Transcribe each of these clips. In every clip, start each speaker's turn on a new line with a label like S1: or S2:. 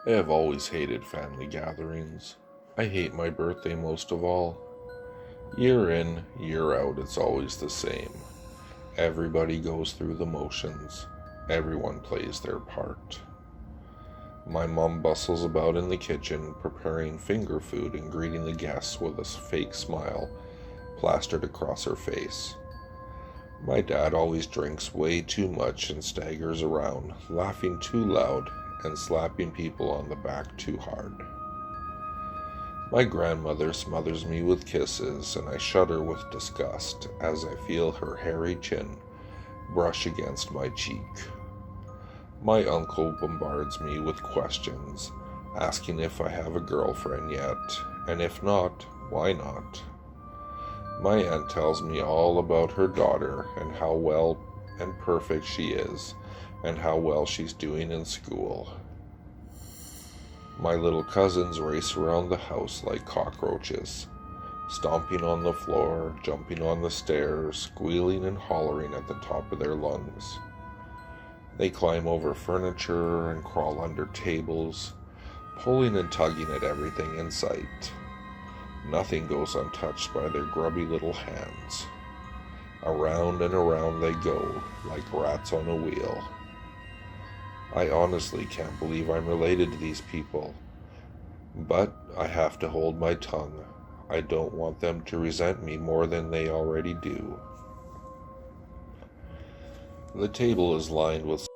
S1: I have always hated family gatherings. I hate my birthday most of all. Year in, year out, it's always the same. Everybody goes through the motions. Everyone plays their part. My mom bustles about in the kitchen, preparing finger food and greeting the guests with a fake smile plastered across her face. My dad always drinks way too much and staggers around, laughing too loud and slapping people on the back too hard. My grandmother smothers me with kisses, and I shudder with disgust as I feel her hairy chin brush against my cheek. My uncle bombards me with questions, asking if I have a girlfriend yet, and if not, why not? My aunt tells me all about her daughter and how well and perfect she is, and how well she's doing in school. My little cousins race around the house like cockroaches, stomping on the floor, jumping on the stairs, squealing and hollering at the top of their lungs. They climb over furniture and crawl under tables, pulling and tugging at everything in sight. Nothing goes untouched by their grubby little hands. Around and around they go, like rats on a wheel. I honestly can't believe I'm related to these people, but I have to hold my tongue. I don't want them to resent me more than they already do. The table is lined with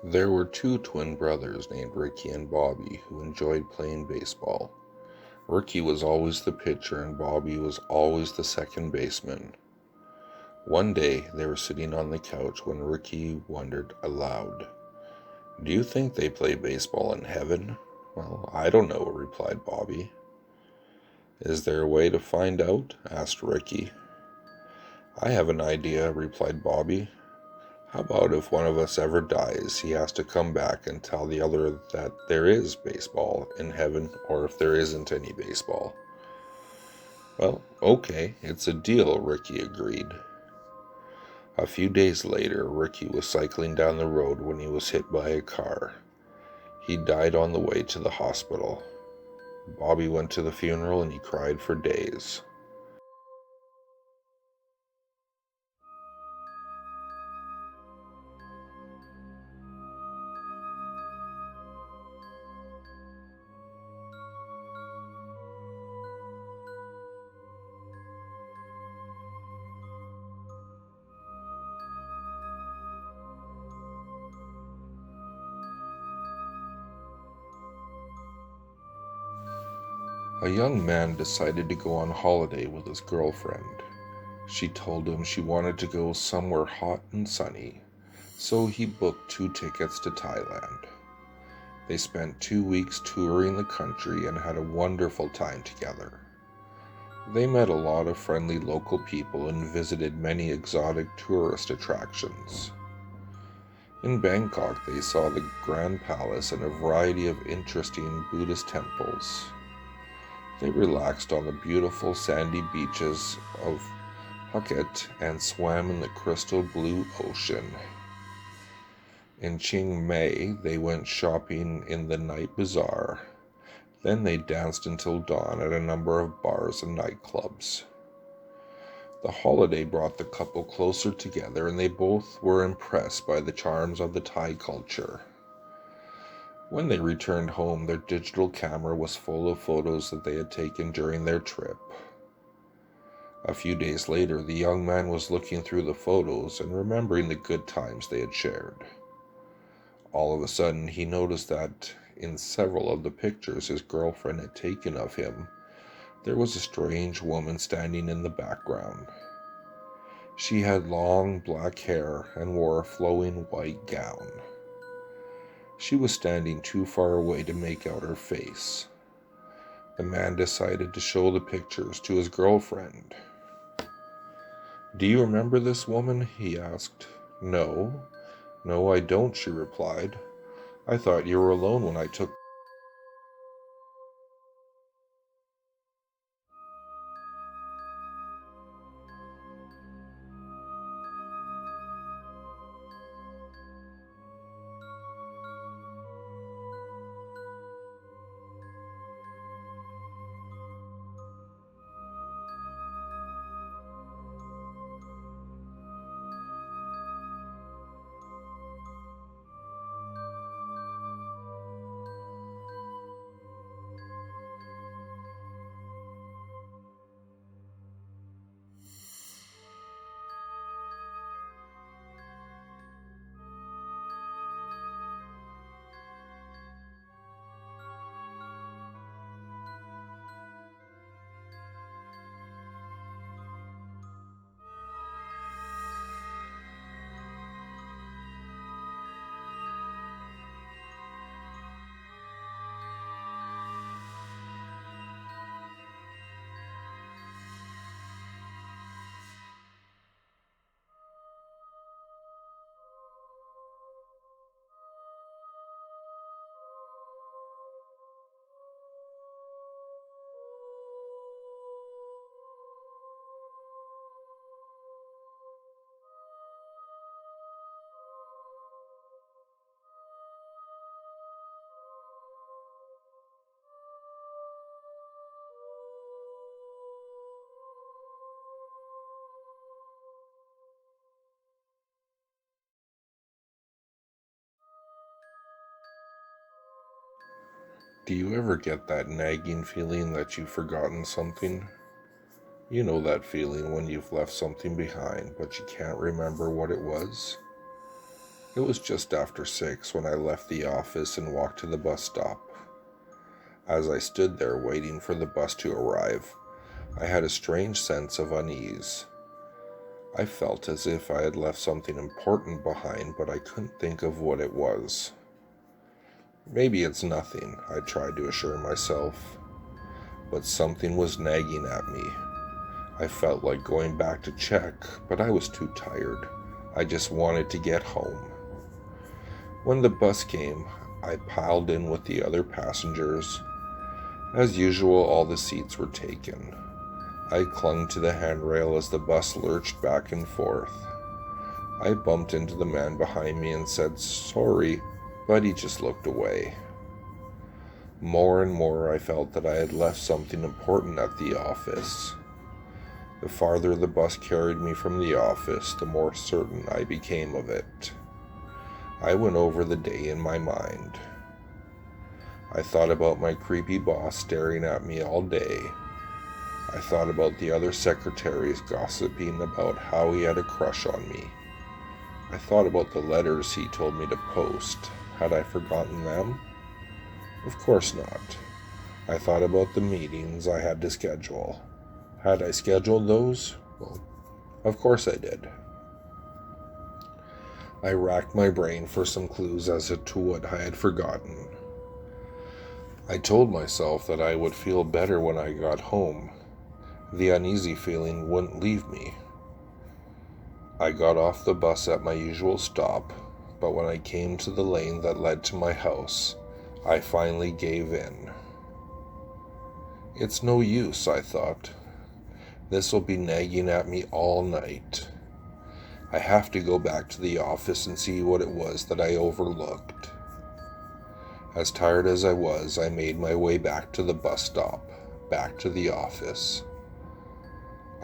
S1: There were two twin brothers named Ricky and Bobby who enjoyed playing baseball. Ricky was always the pitcher and Bobby was always the second baseman. One day they were sitting on the couch when Ricky wondered aloud, "Do you think they play baseball in heaven?" "Well, I don't know," replied Bobby. "Is there a way to find out?" asked Ricky. "I have an idea," replied Bobby. "How about if one of us ever dies, he has to come back and tell the other that there is baseball in heaven or if there isn't any baseball?" "Well, okay, it's a deal," Ricky agreed. A few days later, Ricky was cycling down the road when he was hit by a car. He died on the way to the hospital. Bobby went to the funeral and he cried for days. A young man decided to go on holiday with his girlfriend. She told him she wanted to go somewhere hot and sunny, so he booked 2 tickets to Thailand. They spent 2 weeks touring the country and had a wonderful time together. They met a lot of friendly local people and visited many exotic tourist attractions. In Bangkok, they saw the Grand Palace and a variety of interesting Buddhist temples. They relaxed on the beautiful sandy beaches of Phuket and swam in the crystal blue ocean. In Chiang Mai, they went shopping in the night bazaar. Then they danced until dawn at a number of bars and nightclubs. The holiday brought the couple closer together, and they both were impressed by the charms of the Thai culture. When they returned home, their digital camera was full of photos that they had taken during their trip. A few days later, the young man was looking through the photos and remembering the good times they had shared. All of a sudden, he noticed that in several of the pictures his girlfriend had taken of him, there was a strange woman standing in the background. She had long black hair and wore a flowing white gown. She was standing too far away to make out her face. The man decided to show the pictures to his girlfriend. "Do you remember this woman?" he asked. No, I don't," she replied. "I thought you were alone when I took..." Do you ever get that nagging feeling that you've forgotten something? You know that feeling when you've left something behind, but you can't remember what it was? It was just after 6 when I left the office and walked to the bus stop. As I stood there waiting for the bus to arrive, I had a strange sense of unease. I felt as if I had left something important behind, but I couldn't think of what it was. Maybe it's nothing, I tried to assure myself, but something was nagging at me. I felt like going back to check, but I was too tired. I just wanted to get home. When the bus came, I piled in with the other passengers. As usual, all the seats were taken. I clung to the handrail as the bus lurched back and forth. I bumped into the man behind me and said sorry, but he just looked away. More and more I felt that I had left something important at the office. The farther the bus carried me from the office, the more certain I became of it. I went over the day in my mind. I thought about my creepy boss staring at me all day. I thought about the other secretaries gossiping about how he had a crush on me. I thought about the letters he told me to post. Had I forgotten them? Of course not. I thought about the meetings I had to schedule. Had I scheduled those? Well, of course I did. I racked my brain for some clues as to what I had forgotten. I told myself that I would feel better when I got home. The uneasy feeling wouldn't leave me. I got off the bus at my usual stop, but when I came to the lane that led to my house, I finally gave in. It's no use, I thought. This will be nagging at me all night. I have to go back to the office and see what it was that I overlooked. As tired as I was, I made my way back to the bus stop, back to the office.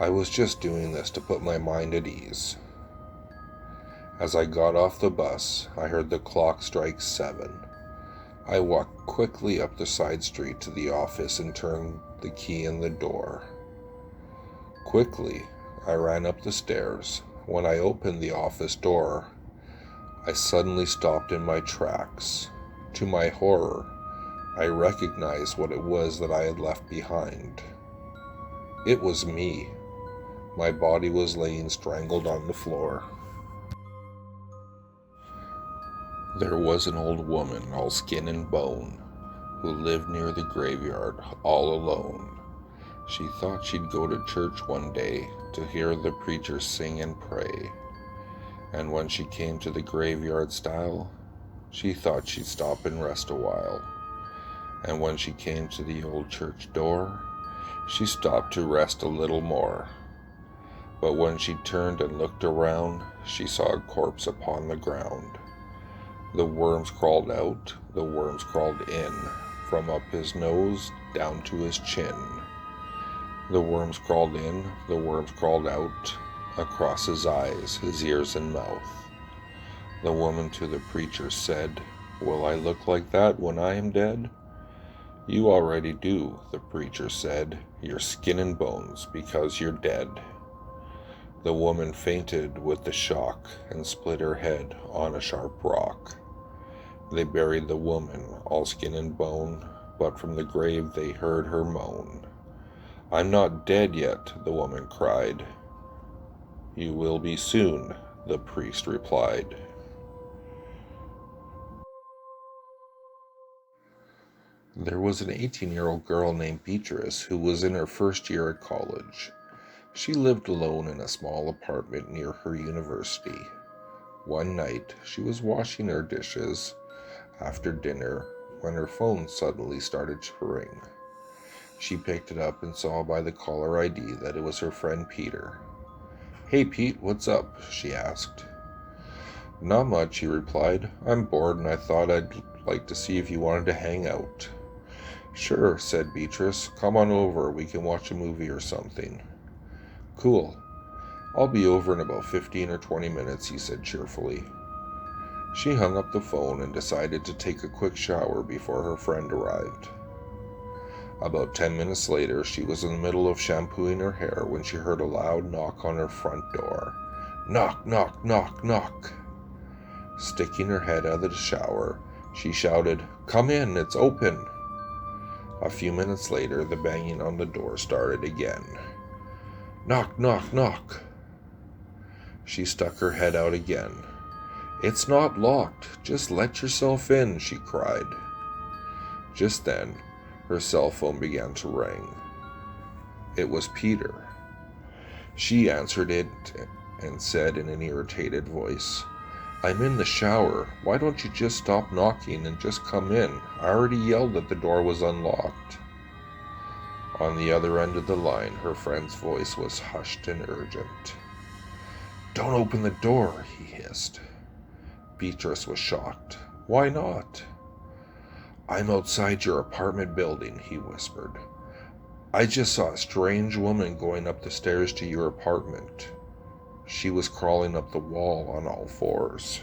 S1: I was just doing this to put my mind at ease. As I got off the bus, I heard the clock strike 7. I walked quickly up the side street to the office and turned the key in the door. Quickly, I ran up the stairs. When I opened the office door, I suddenly stopped in my tracks. To my horror, I recognized what it was that I had left behind. It was me. My body was laying strangled on the floor. There was an old woman, all skin and bone, who lived near the graveyard, all alone. She thought she'd go to church one day to hear the preacher sing and pray. And when she came to the graveyard stile, she thought she'd stop and rest a while. And when she came to the old church door, she stopped to rest a little more. But when she turned and looked around, she saw a corpse upon the ground. The worms crawled out, the worms crawled in, from up his nose down to his chin. The worms crawled in, the worms crawled out, across his eyes, his ears and mouth. The woman to the preacher said, "Will I look like that when I am dead?" "You already do," the preacher said. "You're skin and bones because you're dead." The woman fainted with the shock and split her head on a sharp rock. They buried the woman, all skin and bone, but from the grave they heard her moan. "I'm not dead yet," the woman cried. "You will be soon," the priest replied. There was an 18-year-old girl named Beatrice who was in her first year at college. She lived alone in a small apartment near her university. One night, she was washing her dishes after dinner when her phone suddenly started to ring. She picked it up and saw by the caller ID that it was her friend Peter. "Hey Pete, what's up?" she asked. "Not much," he replied. "I'm bored and I thought I'd like to see if you wanted to hang out." "Sure," said Beatrice. "Come on over. We can watch a movie or something." "Cool. I'll be over in about 15 or 20 minutes, he said cheerfully. She hung up the phone and decided to take a quick shower before her friend arrived. About 10 minutes later, she was in the middle of shampooing her hair when she heard a loud knock on her front door. "Knock, knock, knock, knock." Sticking her head out of the shower, she shouted, "Come in, it's open." A few minutes later, the banging on the door started again. "Knock, knock, knock." She stuck her head out again. "It's not locked. Just let yourself in," she cried. Just then, her cell phone began to ring. It was Peter. She answered it and said in an irritated voice, "I'm in the shower. Why don't you just stop knocking and just come in? I already yelled that the door was unlocked." On the other end of the line, her friend's voice was hushed and urgent. "Don't open the door," he hissed. Beatrice was shocked. "Why not?" "I'm outside your apartment building," he whispered. "I just saw a strange woman going up the stairs to your apartment. She was crawling up the wall on all fours."